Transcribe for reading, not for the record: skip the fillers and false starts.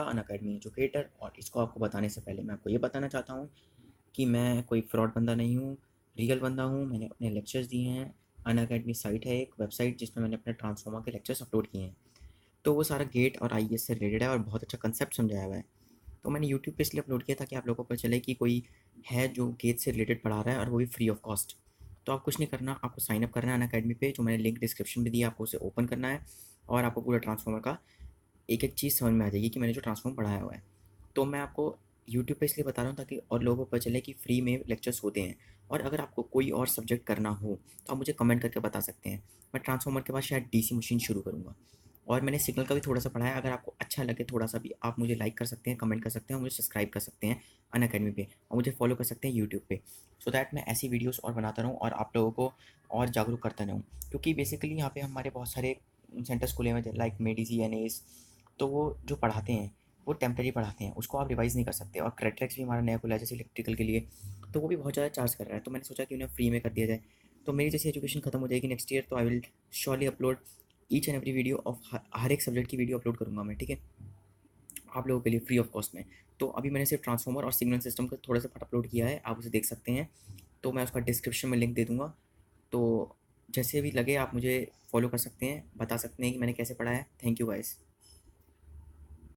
Unacademy educator. और इसको आपको बताने से पहले मैं आपको ये बताना चाहता हूँ कि मैं कोई फ्रॉड बंदा नहीं हूँ, रियल बंदा हूँ। मैंने अपने लेक्चर्स दिए हैं। अनअकैडमी साइट है एक वेबसाइट जिसमें मैंने अपने ट्रांसफार्मर के लेक्चर्स अपलोड किए हैं। तो वो सारा गेट और आईएएस से रिलेटेड है और बहुत अच्छा कंसेप्ट समझाया हुआ है। तो मैंने यूट्यूब पे इसलिए अपलोड किया ताकि आप लोगों को पता चले कि कोई है जो गेट से रिलेटेड पढ़ा रहा है और वो भी फ्री ऑफ कॉस्ट। तो आप कुछ नहीं करना, आपको साइन अप करना है अनअकैडमी पे, जो मैंने लिंक डिस्क्रिप्शन में दिया, आपको उसे ओपन करना है और आपको पूरा ट्रांसफार्मर का एक एक चीज़ समझ में आ जाएगी कि मैंने जो ट्रांसफॉर्म पढ़ाया हुआ है। तो मैं आपको यूट्यूब पे इसलिए बता रहा हूँ ताकि और लोगों को पता चले कि फ्री में लेक्चर्स होते हैं। और अगर आपको कोई और सब्जेक्ट करना हो तो आप मुझे कमेंट करके बता सकते हैं। मैं ट्रांसफॉर्मर के बाद शायद डीसी मशीन शुरू करूँगा। और मैंने सिग्नल का भी थोड़ा सा पढ़ा है। अगर आपको अच्छा लगे थोड़ा सा भी, आप मुझे लाइक कर सकते हैं, कमेंट कर सकते हैं और मुझे सब्सक्राइब कर सकते हैं अनअकैडमी पे, और मुझे फॉलो कर सकते हैं यूट्यूब पे, सो दैट मैं ऐसी वीडियोस और बनाता रहूँ और आप लोगों को और जागरूक करता रहूँ। क्योंकि बेसिकली यहाँ पे हमारे बहुत सारे सेंटर्स खुले हुए हैं लाइक मेडिसी एन एस। तो वो जो पढ़ाते हैं वो टेम्प्रेरी पढ़ाते हैं, उसको आप रिवाइज़ नहीं कर सकते। और क्रेट्रेक्स भी हमारा नया खुला है जैसे इलेक्ट्रिकल के लिए, तो वो भी बहुत ज़्यादा चार्ज कर रहा है। तो मैंने सोचा कि उन्हें फ्री में कर दिया जाए। तो मेरी जैसे एजुकेशन खत्म हो जाएगी नेक्स्ट ईयर, तो I will surely upload each and every video of her एक सब्जेक्ट की वीडियो अपलोड करूँगा मैं, ठीक है, आप लोगों के लिए फ्री ऑफ कॉस्ट में। तो अभी मैंने सिर्फ ट्रांसफॉर्मर और सिग्नल सिस्टम का थोड़ा सा पार्ट अपलोड किया है, आप उसे देख सकते हैं। तो मैं उसका डिस्क्रिप्शन में लिंक दे दूँगा। तो जैसे भी लगे आप मुझे फॉलो कर सकते हैं, बता सकते हैं कि मैंने कैसे पढ़ा है। Thank you guys.